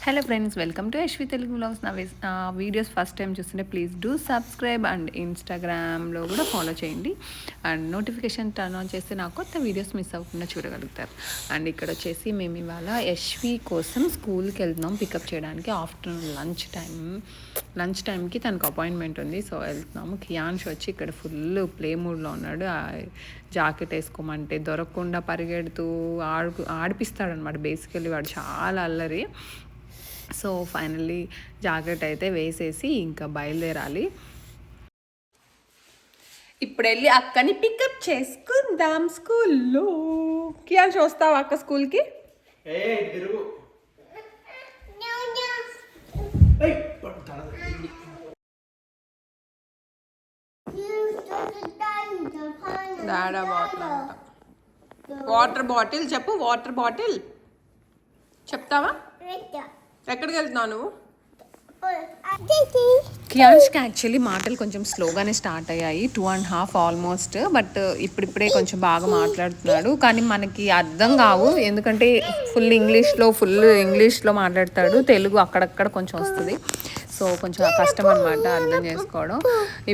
Hello friends, welcome to Yashvi Telugu vlogs. నా videos first time చూస్తుంటే please do subscribe and ఇన్స్టాగ్రామ్లో కూడా ఫాలో చేయండి అండ్ నోటిఫికేషన్ టర్న్ ఆన్ చేస్తే నా కొత్త వీడియోస్ మిస్ అవ్వకుండా చూడగలుగుతారు. అండ్ ఇక్కడ వచ్చేసి మేము ఇవాళ యశ్వి కోసం స్కూల్కి వెళ్తున్నాం పికప్ చేయడానికి. ఆఫ్టర్నూన్ లంచ్ టైంకి తనకు అపాయింట్మెంట్ ఉంది, సో వెళ్తున్నాము. కియాన్ష్ వచ్చి ఇక్కడ ఫుల్ ప్లే మూడ్లో ఉన్నాడు. జాకెట్ వేసుకోమంటే దొరకకుండా పరిగెడుతూ ఆడిపిస్తాడనమాట. బేసికలీ వాడు చాలా అల్లరి. సో ఫైనల్లీ జాకెట్ అయితే వేసేసి ఇంకా బయలుదేరాలి. ఇప్పుడు వెళ్ళి అక్కని పికప్ చేసుకుందాం స్కూల్లో. కియాన్ష్ వస్తావా అక్క స్కూల్కి? వాటర్ బాటిల్ చెప్పు. వాటర్ బాటిల్ చెప్తావా? ఎక్కడికి వెళ్తున్నావు నువ్వు? కియాన్ష్కి యాక్చువల్లీ మాటలు కొంచెం స్లోగానే స్టార్ట్ అయ్యాయి, 2.5 ఆల్మోస్ట్. బట్ ఇప్పుడిప్పుడే కొంచెం బాగా మాట్లాడుతున్నాడు, కానీ మనకి అర్థం కావు. ఎందుకంటే ఫుల్ ఇంగ్లీష్లో మాట్లాడతాడు, తెలుగు అక్కడక్కడ కొంచెం వస్తుంది. సో కొంచెం కష్టం అనమాట అర్థం చేసుకోవడం.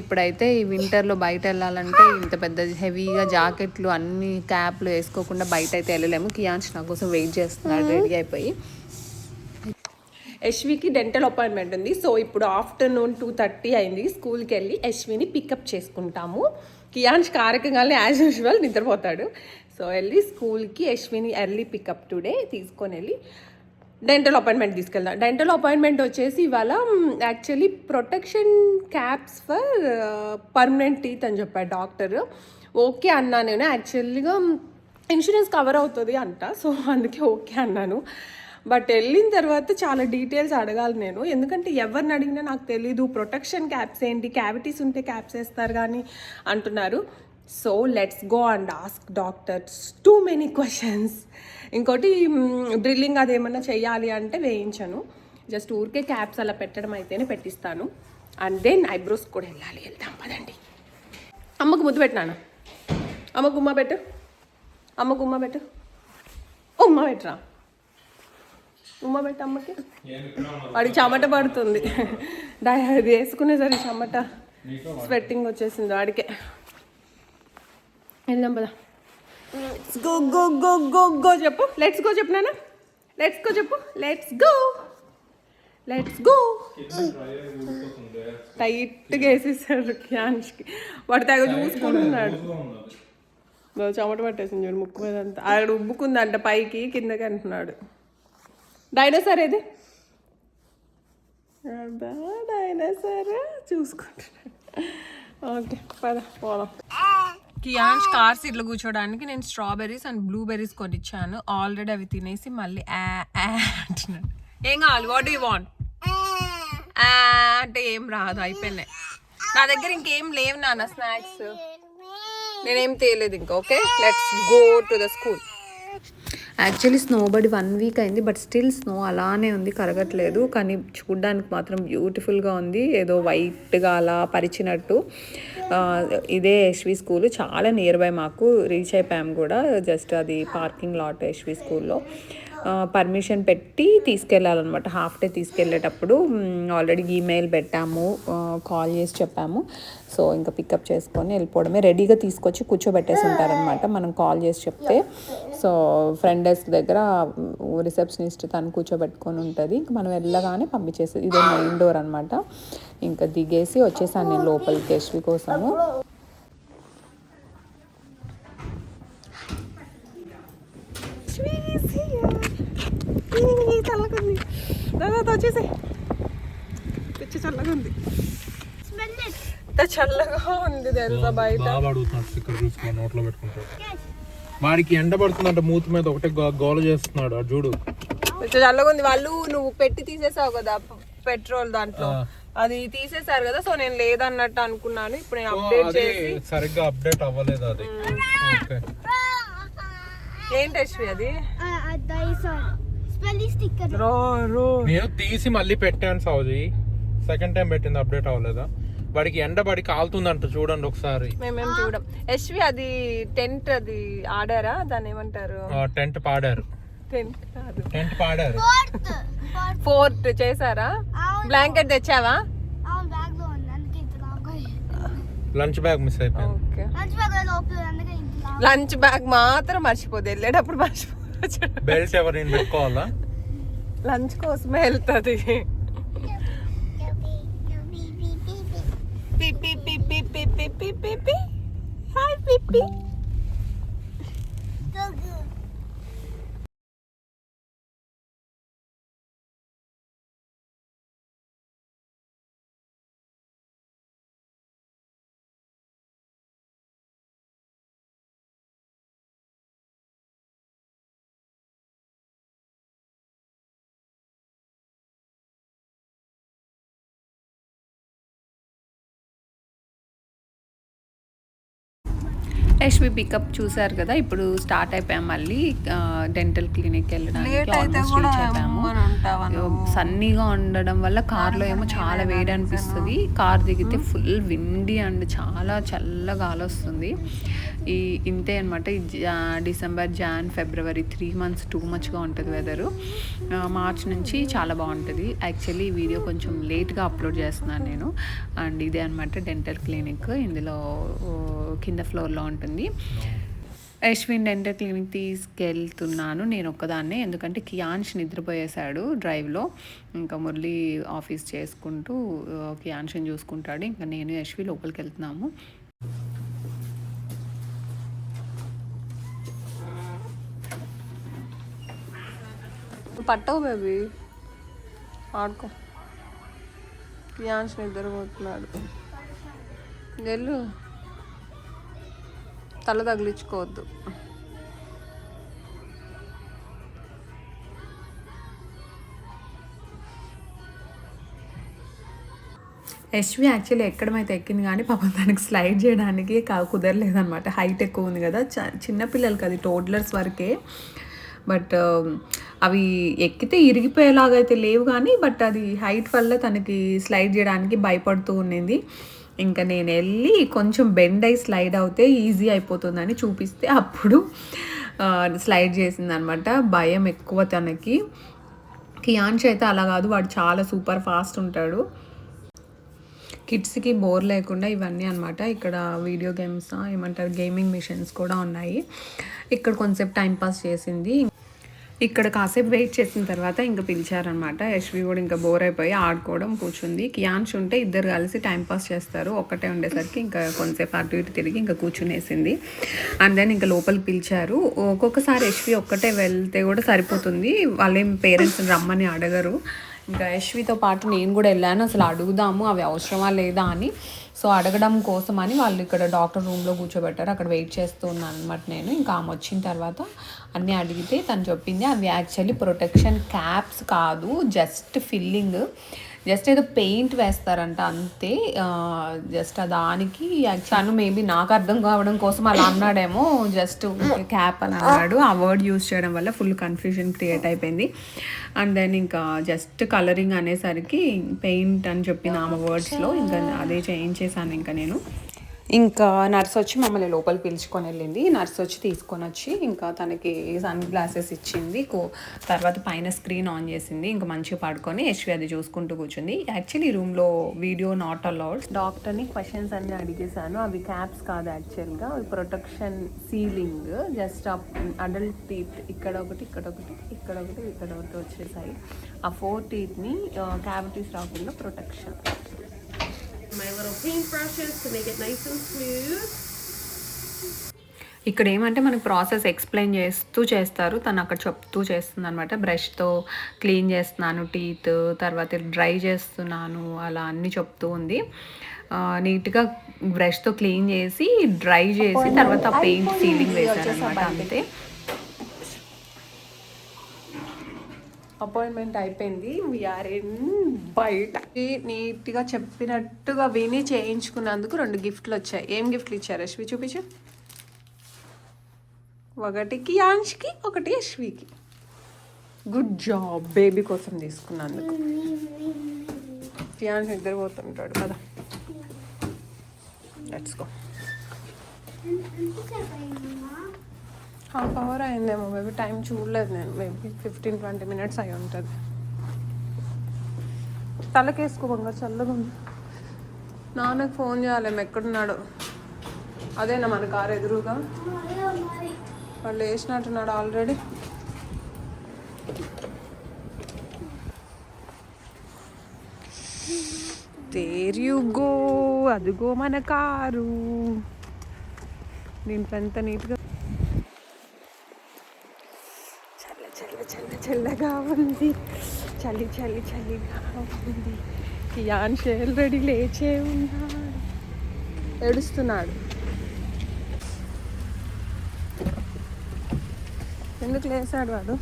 ఇప్పుడైతే ఈ వింటర్లో బయట వెళ్ళాలంటే ఇంత పెద్ద హెవీగా జాకెట్లు అన్ని క్యాప్లు వేసుకోకుండా బయట అయితే వెళ్ళలేము. కియాన్ష్ నా కోసం వెయిట్ చేస్తున్నాడు రెడీ అయిపోయి. యశ్వికి డెంటల్ అపాయింట్మెంట్ ఉంది, సో ఇప్పుడు ఆఫ్టర్నూన్ 2:30 అయింది. స్కూల్కి వెళ్ళి యశ్విని పికప్ చేసుకుంటాము. కియాన్ష్ కారకంగానే యాజ్ యూజువల్ నిద్రపోతాడు. సో వెళ్ళి స్కూల్కి యశ్విని ఎర్లీ పికప్ టుడే తీసుకొని వెళ్ళి డెంటల్ అపాయింట్మెంట్ తీసుకెళ్దాం. డెంటల్ అపాయింట్మెంట్ వచ్చేసి ఇవాళ actually protection caps for permanent teeth అని చెప్పాడు డాక్టర్. ఓకే అన్నా నేను. యాక్చువల్గా ఇన్సూరెన్స్ కవర్ అవుతుంది అంట, సో అందుకే ఓకే అన్నాను. బట్ వెళ్ళిన తర్వాత చాలా డీటెయిల్స్ అడగాలి నేను, ఎందుకంటే ఎవరిని అడిగినా నాకు తెలీదు. ప్రొటెక్షన్ క్యాప్స్ ఏంటి, క్యావిటీస్ ఉంటే క్యాప్స్ వేస్తారు కానీ అంటున్నారు. So let's go and ask doctors too many questions. ఇంకోటి డ్రిల్లింగ్ అదేమన్నా చెయ్యాలి అంటే వేయించను, జస్ట్ ఊరికే క్యాప్స్ అలా పెట్టడం అయితేనే పెట్టిస్తాను. అండ్ దెన్ ఐబ్రోస్ కూడా వెళ్దాం పదండి. అమ్మకు ముద్దు పెట్టినాను. అమ్మకు ఉమ్మ పెట్టు. ఉమ్మ పెట్టరా. ఉమ్మ పెట్టు అమ్మకి. వాడికి చెమట పడుతుంది, అది వేసుకునేసరికి చెమట స్వెట్టింగ్ వచ్చేసింది వాడికే. వెళ్దాం పదా. Go go go go go చెప్పు. లెట్స్ గో చెప్పు నాన్న. లెట్స్ గో చెప్పు. Let's go. టైట్గా వేసేసాడు కియాన్ష్కి. వాడు తెగ చూసుకుంటున్నాడు. చెమట పట్టేసింది చూడు ముక్కు మీద అంతా. ఆడ ఉబ్బుకుందంట పైకి కిందకి అంటున్నాడు. డైనోసార్ ఏది? డైనోసార్ చూసుకుంటున్నాడు. ఓకే పద పోదాం. కియాన్ష్ కార్ సీట్లో కూర్చోడానికి నేను స్ట్రాబెర్రీస్ అండ్ బ్లూబెర్రీస్ కొనిచ్చాను. ఆల్రెడీ అవి తినేసి మళ్ళీ అంటున్నాడు. ఏం కావాలి? వాట్ డూ యూ వాంట్ అంటే ఏం రాదు, అయిపోయినాయి నా దగ్గర. ఇంకేం లేవు నాన్న స్నాక్స్, నేనేం తేలేదు ఇంకా. Okay let's go to the school. Actually snow పడి 1 వీక్ అయింది, బట్ స్టిల్ స్నో అలానే ఉంది, కరగట్లేదు. కానీ చూడ్డానికి మాత్రం బ్యూటిఫుల్గా ఉంది, ఏదో వైట్గా అలా పరిచినట్టు. ఇదే యశ్వి స్కూల్, చాలా నియర్ బై మాకు. రీచ్ అయిపోయాము కూడా. జస్ట్ అది పార్కింగ్ లాట్ యశ్వి స్కూల్లో. పర్మిషన్ పెట్టి తీసుకెళ్ళాలన్నమాట. హాఫ్ డే తీసుకెళ్ళేటప్పుడు ఆల్రెడీ ఈమెయిల్ పెట్టాము, కాల్ చేసి చెప్పాము. సో ఇంకా పికప్ చేసుకొని వెళ్ళిపోవడమే. రెడీగా తీసుకొచ్చి కూర్చోబెట్టేసి ఉంటారనమాట మనం కాల్ చేసి చెప్తే. సో ఫ్రంట్ డెస్క్ దగ్గర రిసెప్షనిస్ట్ తను కూర్చోబెట్టుకొని ఉంటుంది. ఇంకా మనం వెళ్ళగానే పంపించేస్తుంది. ఇదే మెయిన్ డోర్ అనమాట. ఇంకా దిగేసి వచ్చేసాను నేను లోపలికి యశ్వి కోసము. చల్లగుంది దాదాపు వచ్చేసి తెచ్చి చల్లగా ఉంది. చల్లగా ఉంది తెలుసా బయట. నోట్లో పెట్టుకుంటాడు. వాడికి ఎండ పడుతుందంట, మూతి మీద ఒకటే గోల చేస్తున్నాడు చూడు. చల్లగా ఉంది. వాళ్ళు నువ్వు పెట్టి తీసేసావు కదా పెట్రోల్, దాంట్లో అది తీసేసారు కదా. సో నేను లేదన్నట్టు అనుకున్నాను. ఇప్పుడు నేను అప్డేట్ చేసి సరిగ్గా అప్డేట్ అవ్వలేదు అది. ఏంటి యశ్వి అది? నేను తీసి మళ్ళీ పెట్టాను సౌజీ. సెకండ్ టైం పెట్టింది, అప్డేట్ అవ్వలేదా? వాడికి ఎండబడి కాలుతుందంట చూడండి ఒకసారి. మేమేం చూడం. యశ్వి అది టెంట్ అది ఆడారా, దాన్ని ఏమంటారు? టెంట్ పాడారు. టెంట్ కాదు, టెంట్ పాడారు. ఫోర్ట్ చేశారా? బ్లాంకెట్ తెచ్చావా? లంచ్ బ్యాగ్ మిస్ అయిపోయింది. ఓకే, లంచ్ బ్యాగ్ మాత్రం మర్చిపోదు, వెళ్ళేటప్పుడు మర్చిపోవచ్చు. బెల్ట్ ఎవరు పెట్టుకోవాలా? లంచ్ కోసమే వెళ్తుంది. హాయ్ పిప్పి. యశ్వి పికప్ చూసారు కదా, ఇప్పుడు స్టార్ట్ అయిపోయాం మళ్ళీ డెంటల్ క్లినిక్ వెళ్ళడానికి. ఆల్మోస్ట్ రీచ్ అయిపోయాము. సన్నీగా ఉండడం వల్ల కార్లో ఏమో చాలా వేడి అనిపిస్తుంది. కార్ దిగితే ఫుల్ విండి అండ్ చాలా చల్లగా గాలి వస్తుంది. ఇంతే అనమాట. డిసెంబర్, జాన్, ఫిబ్రవరి 3 months టూ మచ్గా ఉంటుంది వెదరు. మార్చ్ నుంచి చాలా బాగుంటుంది. యాక్చువల్లీ ఈ వీడియో కొంచెం లేట్గా అప్లోడ్ చేస్తున్నాను నేను. అండ్ ఇదే అనమాట డెంటల్ క్లినిక్. ఇందులో కింద ఫ్లోర్లో ఉంటుంది. యశ్విన్ డెంటల్ క్లినిక్ తీసుకెళ్తున్నాను నేను ఒక్కదాన్నే, ఎందుకంటే కియాన్ష్ నిద్రపోయేశాడు డ్రైవ్లో. ఇంకా మురళి ఆఫీస్ చేసుకుంటూ కియాన్ష్ని చూసుకుంటాడు. ఇంకా నేను యశ్వి లోపలికి వెళ్తున్నాము. పట్టవు బేబీ, ఆడుకో. కియాన్ష్ నిద్రపోతున్నాడు. వెళ్ళు, తల తగిలించుకోవద్దు. యశ్వి యాక్చువల్లీ ఎక్కడమైతే ఎక్కింది కానీ పాపం దానికి స్లైడ్ చేయడానికి కుదరలేదనమాట. హైట్ ఎక్కువ ఉంది కదా, చిన్నపిల్లలకి అది టోడ్లర్స్ వరకే. బట్ అవి ఎక్కితే ఇరిగిపోయేలాగా అయితే లేవు కానీ, బట్ అది హైట్ వల్ల తనకి స్లైడ్ చేయడానికి భయపడుతూ ఉండింది. ఇంకా నేను వెళ్ళి కొంచెం బెండ్ అయి స్లైడ్ అవుతే ఈజీ అయిపోతుందని చూపిస్తే అప్పుడు స్లైడ్ చేసింది అనమాట. భయం ఎక్కువ తనకి. కియాన్ష్ అయితే అలా కాదు, వాడు చాలా సూపర్ ఫాస్ట్ ఉంటాడు. కిడ్స్కి బోర్ లేకుండా ఇవన్నీ అనమాట. ఇక్కడ వీడియో గేమ్స్ ఏమంటారు, గేమింగ్ మిషన్స్ కూడా ఉన్నాయి. ఇక్కడ కొంచెంసేపు టైంపాస్ చేసింది. ఇక్కడ కాసేపు వెయిట్ చేసిన తర్వాత ఇంకా పిలిచారనమాట. యశ్వి కూడా ఇంకా బోర్ అయిపోయి ఆడుకోవడం కూర్చుంది. కియాన్ష్ ఉంటే ఇద్దరు కలిసి టైంపాస్ చేస్తారు. ఒక్కటే ఉండేసరికి ఇంకా కొంతసేపు అటు ఇటు తిరిగి ఇంకా కూర్చునేసింది. అండ్ దెన్ ఇంకా లోపలికి పిలిచారు. ఒక్కొక్కసారి యశ్వి ఒక్కటే వెళ్తే కూడా సరిపోతుంది, వాళ్ళేం పేరెంట్స్ని రమ్మని అడగరు. ఇంకా యశ్వితో పాటు నేను కూడా వెళ్ళాను, అసలు అడుగుదాము అవి అవసరమా లేదా అని. సో అడగడం కోసం అని వాళ్ళు ఇక్కడ డాక్టర్ రూమ్లో కూర్చోబెట్టారు. అక్కడ వెయిట్ చేస్తూ ఉన్నాను అనమాట నేను. ఇంకా ఆమె వచ్చిన తర్వాత అన్నీ అడిగితే తను చెప్పింది అవి యాక్చువల్లీ ప్రొటెక్షన్ క్యాప్స్ కాదు, జస్ట్ ఫిల్లింగ్, జస్ట్ ఏదో పెయింట్ వేస్తారంట అంతే. జస్ట్ దానికి తను మేబీ నాకు అర్థం కావడం కోసం అలా అన్నాడేమో, జస్ట్ క్యాప్ అని అన్నాడు. ఆ వర్డ్ యూజ్ చేయడం వల్ల ఫుల్ కన్ఫ్యూజన్ క్రియేట్ అయిపోయింది. అండ్ దెన్ ఇంకా జస్ట్ కలరింగ్ అనేసరికి పెయింట్ అని చెప్పిన ఆమె వర్డ్స్లో ఇంకా అదే చేయించేసాను ఇంకా నేను. ఇంకా నర్స్ వచ్చి మమ్మల్ని లోపలికి పిలుచుకొని వెళ్ళింది. నర్స్ వచ్చి తీసుకొని వచ్చి ఇంకా తనకి సన్ గ్లాసెస్ ఇచ్చింది. తర్వాత పైన స్క్రీన్ ఆన్ చేసింది. ఇంకా మంచిగా పడుకొని యశ్వి అది చూసుకుంటూ కూర్చుంది. యాక్చువల్లీ రూమ్లో వీడియో నాట్ అలౌడ్. డాక్టర్ని క్వశ్చన్స్ అన్నీ అడిగేశాను. అవి క్యాప్స్ కాదు యాక్చువల్గా, అవి protection ceiling. Just adult teeth ఇక్కడ ఒకటి, ఇక్కడ ఒకటి, ఇక్కడ ఒకటి, ఇక్కడ ఒకటి వచ్చేసాయి. ఆ 4 teethని క్యావిటీస్ రాకుండా protection. My little paintbrushes to make it nice and smooth. ఇక్కడ ఏమంటే మనకు ప్రాసెస్ ఎక్స్ప్లెయిన్ చేస్తూ చేస్తారు, తను అక్కడ చెప్తూ చేస్తుంది అనమాట. బ్రష్తో క్లీన్ చేస్తున్నాను టీత్, తర్వాత డ్రై చేస్తున్నాను, అలా అన్నీ చెప్తూ ఉంది. నీట్గా బ్రష్తో క్లీన్ చేసి డ్రై చేసి తర్వాత పెయింట్ సీలింగ్ వేశారనమాట అంతే. అపాయింట్మెంట్ అయిపోయింది. వీఆర్ ఇన్ బయట. నీట్గా చెప్పినట్టుగా విని చేయించుకున్నందుకు 2 గిఫ్ట్లు వచ్చాయి. ఏం గిఫ్ట్లు ఇచ్చారు యశ్వి చూపించు. ఒకటి కియాన్ష్కి, ఒకటి యశ్వికి. గుడ్ జాబ్, బేబీ కోసం తీసుకున్నందుకు. కియాన్ష్ నిద్రపోతుంటాడు కదా. Let's go. 1/2 hour అయిందేమో బేబీ, టైం చూడలేదు నేను. మేబీ 15-20 minutes అయి ఉంటుంది. తలకేసుకో బంగారు, చల్లగా ఉంది. నాన్నకు ఫోన్ చేయాలి, ఎక్కడున్నాడు. అదేనా మన కారు ఎదురుగా, వాళ్ళు వేసినట్టున్నాడు ఆల్రెడీ. దేర్ యు గో, అదిగో మన కారు. దీంట్లో ఎంత నీట్గా చల్లగా ఉంది, చలిగా ఉంది. కియాన్ ఆల్రెడీ లేచే ఉన్నాడు, ఏడుస్తున్నాడు. ఎందుకు లేచాడు వాడు?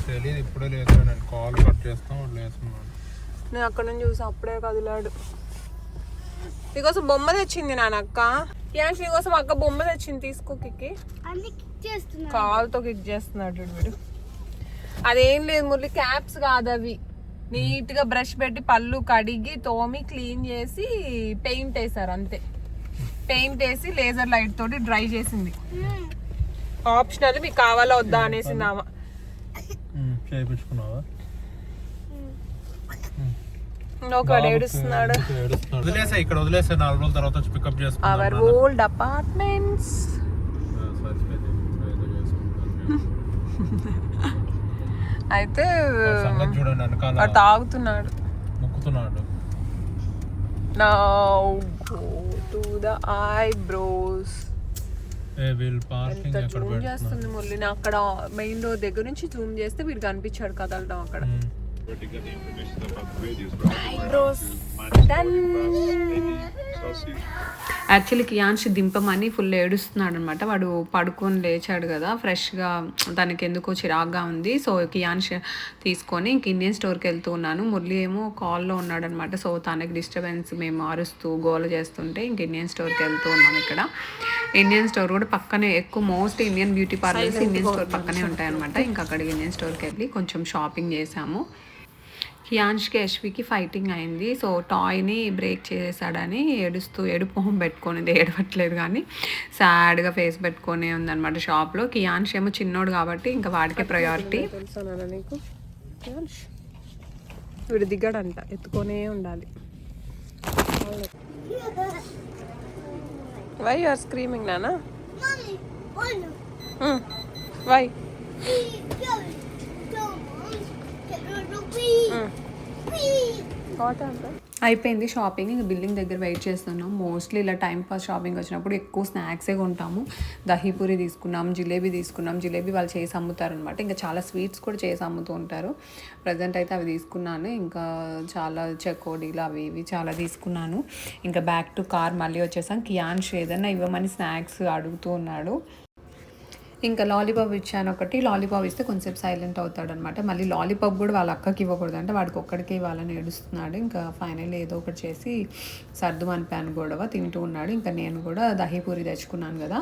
తెలియదు, ఇప్పుడే లేచాడు. నేను కాల్ కట్ చేస్తాను, వాడు లేస్తున్నాడు. నేను అక్కడ నుంచి చూసి అప్పుడే కదిలాడు. నీకోసం బొమ్మ తెచ్చింది నానక్క. కియాన్ నీకోసం అక్క బొమ్మ తెచ్చింది, తీసుకో. కిక్కి కాల్తో కిక్ చేస్తున్నాడు వీడు. అదేం లేదు మురళి, క్యాప్స్ కాదు అవి. నీట్ గా బ్రష్ పెట్టి పళ్ళు కడిగి తోమి క్లీన్ చేసి పెయింట్ వేసారు అంతే. పెయింట్ వేసి లేజర్ లైట్ తోటి డ్రై చేసింది. ఆప్షనల్, మీకు కావాలా వద్దా అనేసింది ఆమె. ఒకడు ఏడుస్తున్నాడు. వదిలేసా, ఇక్కడ వదిలేసా, 4 రోజుల తర్వాత వచ్చి పికప్ చేసుకుంటాం. Hour old apartments. అయితే చూడండి, వెనకాల తాగుతున్నాడు, మొక్కుతున్నాడు. Now go to the eyebrows. ఎంత జూమ్ చేస్తుంది మురళి. అక్కడ మెయిన్ డోర్ దగ్గర నుంచి జూమ్ చేస్తే వీడు కనిపించాడు కదలడం అక్కడ. యాక్చువల్లీ కియాన్ష్ దింపమని ఫుల్ ఏడుస్తున్నాడు అనమాట. వాడు పడుకొని లేచాడు కదా, ఫ్రెష్గా తనకి ఎందుకో చిరాగ్గా ఉంది. సో కియాన్ష్ తీసుకొని ఇంక ఇండియన్ స్టోర్కి వెళ్తూ ఉన్నాను. మురళి ఏమో కాల్లో ఉన్నాడు అనమాట. సో తనకి డిస్టర్బెన్స్, మేము అరుస్తూ గోల చేస్తుంటే ఇంక ఇండియన్ స్టోర్కి వెళ్తూ ఉన్నాం. ఇక్కడ ఇండియన్ స్టోర్ కూడా పక్కనే, ఎక్కువ most Indian beauty parlours Indian store పక్కనే ఉంటాయన్నమాట. ఇంకా అక్కడికి ఇండియన్ స్టోర్కి వెళ్ళి కొంచెం షాపింగ్ చేసాము. కియాన్ష్కి యశ్వికి ఫైటింగ్ అయింది. సో టాయ్ని బ్రేక్ చేసేసాడని ఏడుస్తూ, ఏడుపు మొహం పెట్టుకొని, ఏడవట్లేదు కానీ సాడ్గా ఫేస్ పెట్టుకొని ఉందన్నమాట షాప్లో. కియాన్ష్ ఏమో చిన్నోడు కాబట్టి ఇంకా వాడికే ప్రయారిటీ. తెలుసానా నీకు? కియాన్ష్ వీడు దిగాడంట, ఎత్తుకొనే ఉండాలి. వై యు ఆర్ స్క్రీమింగ్ నానా? వై? అయిపోయింది షాపింగ్. ఇంకా బిల్డింగ్ దగ్గర వెయిట్ చేస్తున్నాం. మోస్ట్లీ ఇలా టైం పాస్ షాపింగ్ వచ్చినప్పుడు ఎక్కువ స్నాక్సే కొంటాము. దహీపూరి తీసుకున్నాం, జిలేబీ తీసుకున్నాం. జిలేబీ వాళ్ళు చేసి అమ్ముతారనమాట. ఇంకా చాలా స్వీట్స్ కూడా చేసి అమ్ముతూ ఉంటారు. ప్రజెంట్ అయితే అవి తీసుకున్నాను. ఇంకా చాలా చెకోడీలు అవి ఇవి చాలా తీసుకున్నాను. ఇంకా బ్యాక్ టు కార్ మళ్ళీ వచ్చేసాం. కియాన్ష్ ఏదన్నా ఇవ్వమని స్నాక్స్ అడుగుతూ ఉన్నాడు. ఇంకా లాలీపాప్ ఇచ్చాను ఒకటి. లాలీపాప్ ఇస్తే కొంచెం సైలెంట్ అవుతాడు అనమాట. మళ్ళీ లాలీపాప్ కూడా వాళ్ళ అక్కకి ఇవ్వకూడదు అంటే వాడికి ఒక్కడికే ఇవ్వాలని ఏడుస్తున్నాడు. ఇంకా ఫైనల్లీ ఏదో ఒకటి చేసి సర్దు అనిపాను గొడవ. తింటూ ఉన్నాడు. ఇంకా నేను కూడా దహీపూరి తెచ్చుకున్నాను కదా,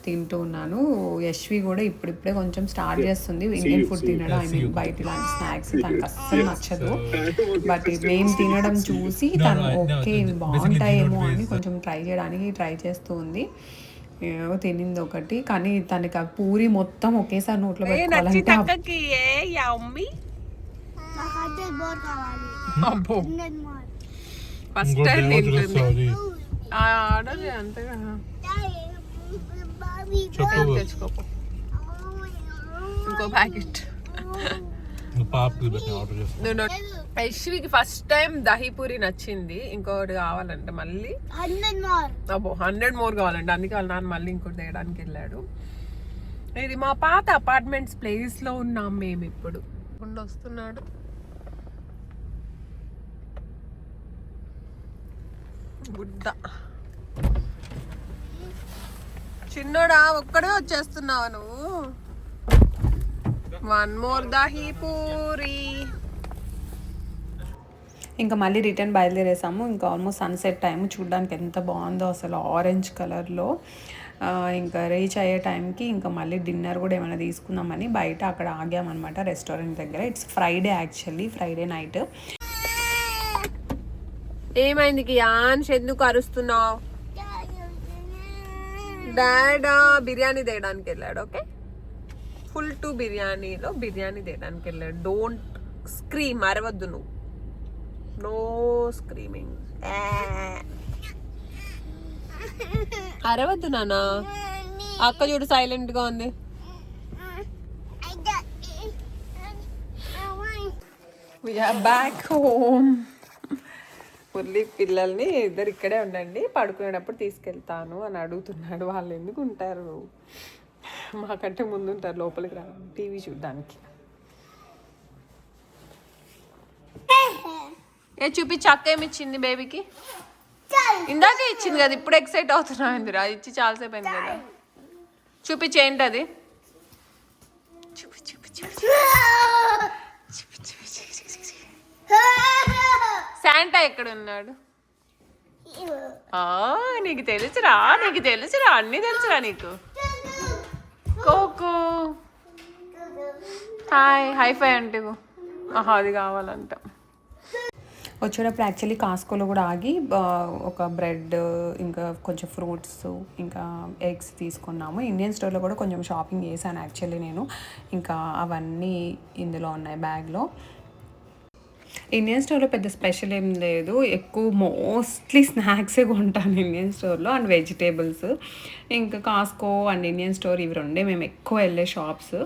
తింటూ ఉన్నాను. యశ్వి కూడా ఇప్పుడిప్పుడే కొంచెం స్టార్ట్ చేస్తుంది ఇండియన్ ఫుడ్ తినడం. ఐ మీన్ బయట ఇలాంటి స్నాక్స్ తనకు అస్సలు నచ్చదు. బట్ మేము తినడం చూసి తను ఓకే ఇవి బాగుంటాయేమో అని కొంచెం ట్రై చేస్తూ ఉంది. ఏవో తినింది ఒకటి, కానీ తనకి ఆ పూరి మొత్తం ఒకేసారి నోట్లో పెట్టుకోవాలంటే ఫస్ట్ టైం తింటుంది. ఆర్డర్ అంతే కదా, తెచ్చుకోపో ఇంకో ప్యాకెట్. యశ్వికి ఫస్ట్ టైం దహీపూరి నచ్చింది. ఇంకోటి కావాలంటే మళ్ళీ 100 మోర్ కావాలంటే, అందుకే వాళ్ళ నాన్న మళ్ళీ ఇంకోటి తేయడానికి వెళ్ళాడు. ఇది మా పాత అపార్ట్మెంట్స్ ప్లేస్ లో ఉన్నాం మేము ఇప్పుడు. వస్తున్నాడు బుడ్డ చిన్నోడా, ఒక్కడే వచ్చేస్తున్నావా నువ్వు? 1 మోర్ దహీపూరి. ఇంకా మళ్ళీ రిటర్న్ బయలుదేరేసాము. ఇంకా ఆల్మోస్ట్ సన్సెట్ టైం, చూడడానికి ఎంత బాగుందో అసలు, ఆరెంజ్ కలర్లో. ఇంకా రీచ్ అయ్యే టైంకి ఇంకా మళ్ళీ డిన్నర్ కూడా ఏమైనా తీసుకుందామని బయట అక్కడ ఆగామన్నమాట రెస్టారెంట్ దగ్గర. It's Friday actually, Friday night. ఏమైంది కియాన్ష్, ఎందుకు అరుస్తున్నావు? డాడా బిర్యానీ తేయడానికి వెళ్ళాడు. ఓకే, ఫుల్ టు బిర్యానీలో బిర్యానీ తేయడానికి వెళ్ళాడు. డోంట్ స్క్రీమ్, అరవద్దు నువ్వు. No screaming. అరవద్దు నాన్న. అక్క చూడు సైలెంట్ గా ఉంది. We are back home. Murali పిల్లల్ని ఇద్దరు ఇక్కడే ఉండండి, పడుకునేటప్పుడు తీసుకెళ్తాను అని అడుగుతున్నాడు. వాళ్ళు ఎందుకు ఉంటారు, మాకంటే ముందు ఉంటారు, లోపలికి రా టీవీ చూడడానికి. ఏ చూపించి, అక్క ఏమి ఇచ్చింది బేబీకి? ఇందాకే ఇచ్చింది కదా, ఇప్పుడు ఎక్సైట్ అవుతున్నావు ఇందిరా? ఇచ్చి చాలాసేపు అయింది కదా. చూపించి ఏంటది? చూపి చూపి చూపి చూపి చూపి. శాంటా ఎక్కడ ఉన్నాడు? నీకు తెలుసురా, నీకు తెలుసురా, అన్నీ తెలుసురా నీకు. కోకో హాయ్, హైఫై అంటే అది కావాలంట. వచ్చేటప్పుడు యాక్చువల్లీ కాస్కోలో కూడా ఆగి ఒక బ్రెడ్, ఇంకా కొంచెం ఫ్రూట్స్, ఇంకా ఎగ్స్ తీసుకున్నాము. ఇండియన్ స్టోర్లో కూడా కొంచెం షాపింగ్ చేశాను యాక్చువల్లీ నేను. ఇంకా అవన్నీ ఇందులో ఉన్నాయి బ్యాగ్లో. ఇండియన్ స్టోర్లో పెద్ద స్పెషల్ ఏం లేదు, ఎక్కువ మోస్ట్లీ స్నాక్సే కొంటాను ఇండియన్ స్టోర్లో, అండ్ వెజిటేబుల్స్. ఇంకా కాస్కో అండ్ ఇండియన్ స్టోర్ ఇవి రెండే మేము ఎక్కువ వెళ్ళే షాప్స్.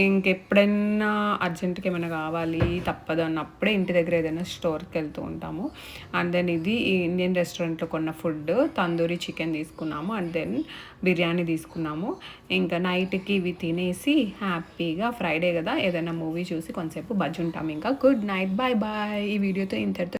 ఇంకెప్పుడైనా అర్జెంట్గా ఏమైనా కావాలి తప్పదు అన్నప్పుడే ఇంటి దగ్గర ఏదైనా స్టోర్కి వెళ్తూ ఉంటాము. అండ్ దెన్ ఇది ఈ ఇండియన్ రెస్టారెంట్లో కొన్న ఫుడ్, తందూరి చికెన్ తీసుకున్నాము, అండ్ దెన్ బిర్యానీ తీసుకున్నాము. ఇంకా నైట్కి ఇవి తినేసి హ్యాపీగా, ఫ్రైడే కదా, ఏదైనా మూవీ చూసి కొంతసేపు బజ్జుంటాము. ఇంకా గుడ్ నైట్, బాయ్ బాయ్. ఈ వీడియోతో ఇంతటితో